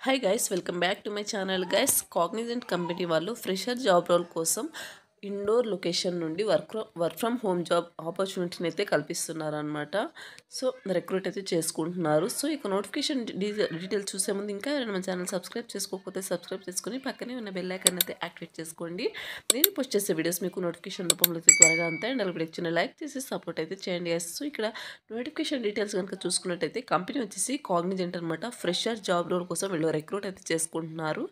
Hi guys, welcome back to my channel guys. Cognizant company వాళ్ళు fresher job role కోసం indoor location నుండి work from home job ఆపర్చునిటీని అయితే కల్పిస్తున్నారు అనమాట. So recruit అయితే చేసుకుంటున్నారు. సో ఇక నోటిఫికేషన్ డీటెయిల్స్ చూసే ముందు ఇంకా ఎవరైనా మన ఛానల్ సబ్స్క్రైబ్ చేసుకోకపోతే సబ్స్క్రైబ్ చేసుకుని పక్కనే ఉన్న బెల్ ఐకాన్ అయితే యాక్టివేట్ చేసుకోండి. నేను పోస్ట్ చేసే వీడియోస్ మీకు నోటిఫికేషన్ రూపంలో అయితే త్వరగా అంతే. అండ్ అలాగే చిన్న లైక్ చేసి సపోర్ట్ అయితే చేయండి గైస్. సో ఇక్కడ నోటిఫికేషన్ డీటెయిల్స్ కనుక చూసుకున్నట్టయితే కంపెనీ వచ్చేసి కాగ్నిజెంట్ అనమాట. ఫ్రెషర్ జాబ్ రోల్ కోసం వీళ్ళు రిక్రూట్ అయితే చేసుకుంటున్నారు.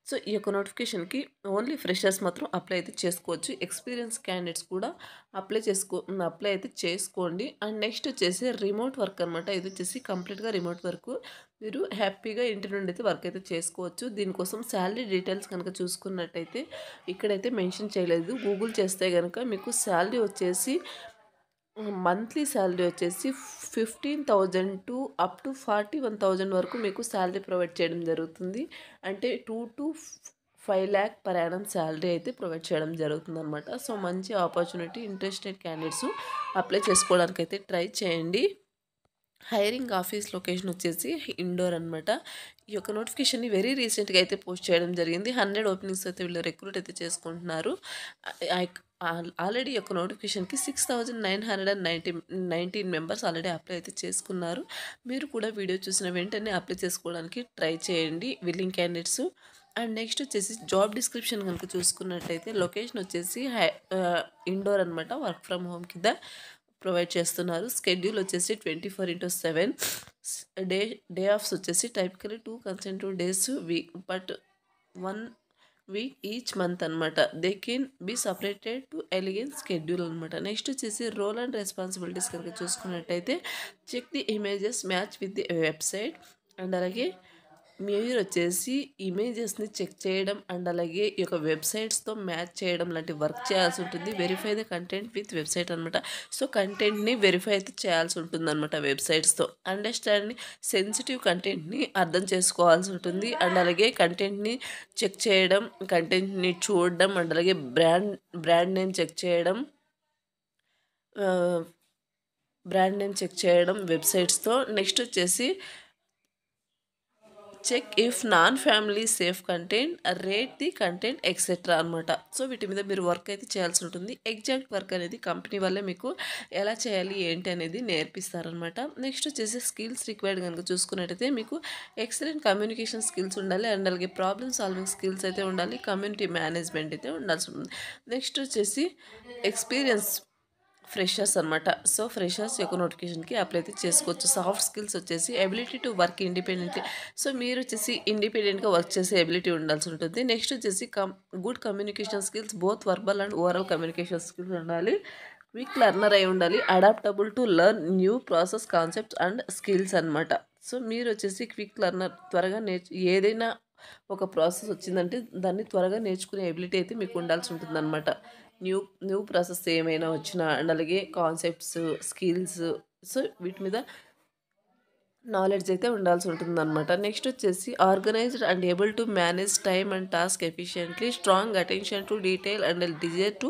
సో ఈ యొక్క నోటిఫికేషన్కి ఓన్లీ ఫ్రెషర్స్ మాత్రం అప్లై అయితే చేసుకోవచ్చు. ఎక్స్పీరియన్స్ క్యాండిడేట్స్ కూడా అప్లై అయితే చేసుకోండి. అండ్ నెక్స్ట్ వచ్చేసి రిమోట్ వర్క్ అనమాట. ఇది వచ్చేసి కంప్లీట్గా రిమోట్ వర్క్. మీరు హ్యాపీగా ఇంటి నుండి అయితే వర్క్ అయితే చేసుకోవచ్చు. దీనికోసం శాలరీ డీటెయిల్స్ కనుక చూసుకున్నట్టయితే ఇక్కడైతే మెన్షన్ చేయలేదు. గూగుల్ చేస్తే కనుక మీకు శాలరీ వచ్చేసి మంత్లీ శాలరీ వచ్చేసి 15,000 టు అప్ టు 41,000 వరకు మీకు శాలరీ ప్రొవైడ్ చేయడం జరుగుతుంది. అంటే 2 to 5 lakh per annum salary అయితే ప్రొవైడ్ చేయడం జరుగుతుంది అనమాట. సో మంచి ఆపర్చునిటీ. ఇంట్రెస్టెడ్ క్యాండిడేట్స్ అప్లై చేసుకోవడానికి అయితే ట్రై చేయండి. హైరింగ్ ఆఫీస్ లొకేషన్ వచ్చేసి ఇండోర్ అనమాట. ఈ యొక్క నోటిఫికేషన్ని వెరీ రీసెంట్గా అయితే పోస్ట్ చేయడం జరిగింది. 100 ఓపెనింగ్స్ అయితే వీళ్ళు రిక్రూట్ అయితే చేసుకుంటున్నారు. ఆల్రెడీ యొక్క నోటిఫికేషన్కి 6,919 మెంబర్స్ ఆల్రెడీ అప్లై అయితే చేసుకున్నారు. మీరు కూడా వీడియో చూసిన వెంటనే అప్లై చేసుకోవడానికి ట్రై చేయండి విల్లింగ్ క్యాండిడేట్స్. అండ్ నెక్స్ట్ వచ్చేసి జాబ్ డిస్క్రిప్షన్ కనుక చూసుకున్నట్టయితే లొకేషన్ వచ్చేసి ఇండోర్ అనమాట. వర్క్ ఫ్రమ్ హోమ్ కింద ప్రొవైడ్ చేస్తున్నారు. స్కెడ్యూల్ వచ్చేసి 24/7. డే ఆఫ్స్ వచ్చేసి typically 2 consecutive days week, but 1 week each month అనమాట. They can be separated to elegance schedule అనమాట. నెక్స్ట్ వచ్చేసి రోల్ అండ్ రెస్పాన్సిబిలిటీస్ కనుక చూసుకున్నట్టయితే check the images match with the website. And అలాగే మీరు వచ్చేసి ఇమేజెస్ని చెక్ చేయడం అండ్ అలాగే ఈ యొక్క వెబ్సైట్స్తో మ్యాచ్ చేయడం లాంటి వర్క్ చేయాల్సి ఉంటుంది. Verify the content with website అనమాట. సో కంటెంట్ని వెరిఫై అయితే చేయాల్సి ఉంటుంది అనమాట వెబ్సైట్స్తో. అండర్స్టాండింగ్ సెన్సిటివ్ కంటెంట్ని అర్థం చేసుకోవాల్సి ఉంటుంది. అండ్ అలాగే కంటెంట్ని చెక్ చేయడం, కంటెంట్ని చూడడం, అండ్ అలాగే బ్రాండ్ నేమ్ చెక్ చేయడం వెబ్సైట్స్తో. నెక్స్ట్ వచ్చేసి check if non family safe content, rate the content etcetera అనమాట. సో వీటి మీద మీరు వర్క్ అయితే చేయాల్సి ఉంటుంది. ఎగ్జాక్ట్ వర్క్ అనేది కంపెనీ వల్లే మీకు ఎలా చేయాలి ఏంటి అనేది నేర్పిస్తారనమాట. నెక్స్ట్ వచ్చేసి స్కిల్స్ రిక్వైర్డ్ కనుక చూసుకున్నట్టయితే మీకు ఎక్సలెంట్ కమ్యూనికేషన్ స్కిల్స్ ఉండాలి. అండ్ అలాగే ప్రాబ్లమ్ సాల్వింగ్ స్కిల్స్ అయితే ఉండాలి. కమ్యూనిటీ మేనేజ్మెంట్ అయితే ఉండాల్సి ఉంటుంది. నెక్స్ట్ వచ్చేసి ఎక్స్పీరియన్స్ ఫ్రెషర్స్ అనమాట. సో ఫ్రెషర్స్ యొక్క నోటిఫికేషన్కి అప్లై అయితే చేసుకోవచ్చు. సాఫ్ట్ స్కిల్స్ వచ్చేసి ability to work independently. So మీరు వచ్చేసి ఇండిపెండెంట్గా వర్క్ చేసే ఎబిలిటీ ఉండాల్సి ఉంటుంది. నెక్స్ట్ వచ్చేసి good communication skills, both verbal and oral communication skills ఉండాలి. క్విక్ లెర్నర్ అయి ఉండాలి. Adaptable to learn new process, concepts and skills అనమాట. సో మీరు వచ్చేసి క్విక్ లెర్నర్, త్వరగా ఏదైనా ఒక ప్రాసెస్ వచ్చిందంటే దాన్ని త్వరగా నేర్చుకునే ఎబిలిటీ అయితే మీకు ఉండాల్సి ఉంటుంది అనమాట. న్యూ ప్రాసెస్ ఏమైనా వచ్చినా అండ్ అలాగే కాన్సెప్ట్స్, స్కిల్స్, సో వీటి మీద నాలెడ్జ్ అయితే ఉండాల్సి ఉంటుంది అనమాట. నెక్స్ట్ వచ్చేసి organised and able to manage time and task efficiently, strong attention to detail and desire to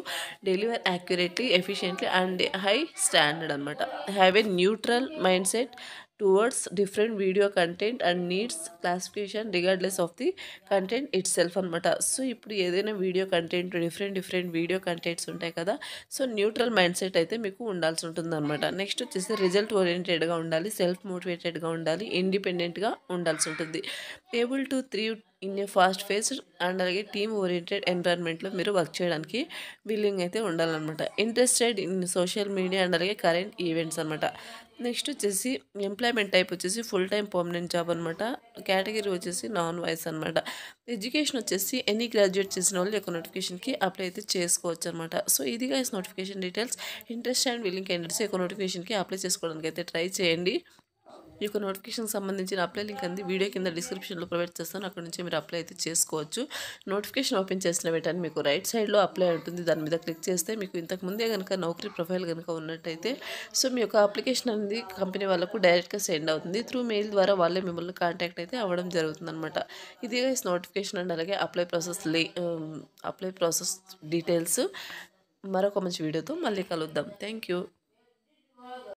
deliver accurately, efficiently and high standard అనమాట. Have a neutral mindset towards different video content and needs classification regardless of the content itself అనమాట. So ఇప్పుడు ఏదైనా video content different video contents ఉంటాయి కదా. So neutral mind set అయితే మీకు ఉండాల్సి ఉంటుంది అనమాట. నెక్స్ట్ వచ్చేసి రిజల్ట్ ఓరియంటెడ్గా ఉండాలి, సెల్ఫ్ మోటివేటెడ్గా ఉండాలి, ఇండిపెండెంట్గా ఉండాల్సి ఉంటుంది. Able to thrive in a fast paced and అలాగే టీమ్ ఓరియంటెడ్ ఎన్విరాన్మెంట్లో మీరు వర్క్ చేయడానికి విల్లింగ్ అయితే ఉండాలన్నమాట. Interested in social media and అలాగే కరెంట్ ఈవెంట్స్ అనమాట. నెక్స్ట్ వచ్చేసి ఎంప్లాయ్మెంట్ టైప్ వచ్చేసి ఫుల్ టైం పర్మనెంట్ జాబ్ అనమాట. కేటగిరీ వచ్చేసి నాన్ వాయిస్ అనమాట. ఎడ్యుకేషన్ వచ్చేసి ఎనీ గ్రాడ్యుయేట్ చేసిన వాళ్ళు యొక్క నోటిఫికేషన్కి అప్లై అయితే చేసుకోవచ్చు అనమాట. సో ఇది guys notification details. Interest and willing candidates యొక్క నోటిఫికేషన్కి అప్లై చేసుకోవడానికి అయితే ట్రై చేయండి. ఈ యొక్క నోటిఫికేషన్కి సంబంధించిన అప్లై లింక్ అంది వీడియో కింద డిస్క్రిప్షన్లో ప్రొవైడ్ చేస్తాను. అక్కడ నుంచి మీరు అప్లై అయితే చేసుకోవచ్చు. నోటిఫికేషన్ ఓపెన్ చేసిన వెంటనే మీకు రైట్ సైడ్లో అప్లై ఉంటుంది. దాని మీద క్లిక్ చేస్తే మీకు ఇంతకు ముందే కనుక నౌకరీ ప్రొఫైల్ కనుక ఉన్నట్టయితే సో మీ యొక్క అప్లికేషన్ అనేది కంపెనీ వాళ్ళకు డైరెక్ట్గా సెండ్ అవుతుంది. త్రూ మెయిల్ ద్వారా వాళ్ళే మిమ్మల్ని కాంటాక్ట్ అయితే అవ్వడం జరుగుతుంది అనమాట. ఇది నోటిఫికేషన్ అండ్ అలాగే అప్లై ప్రాసెస్ డీటెయిల్స్. మరొక మంచి వీడియోతో మళ్ళీ కలుద్దాం. Thank you.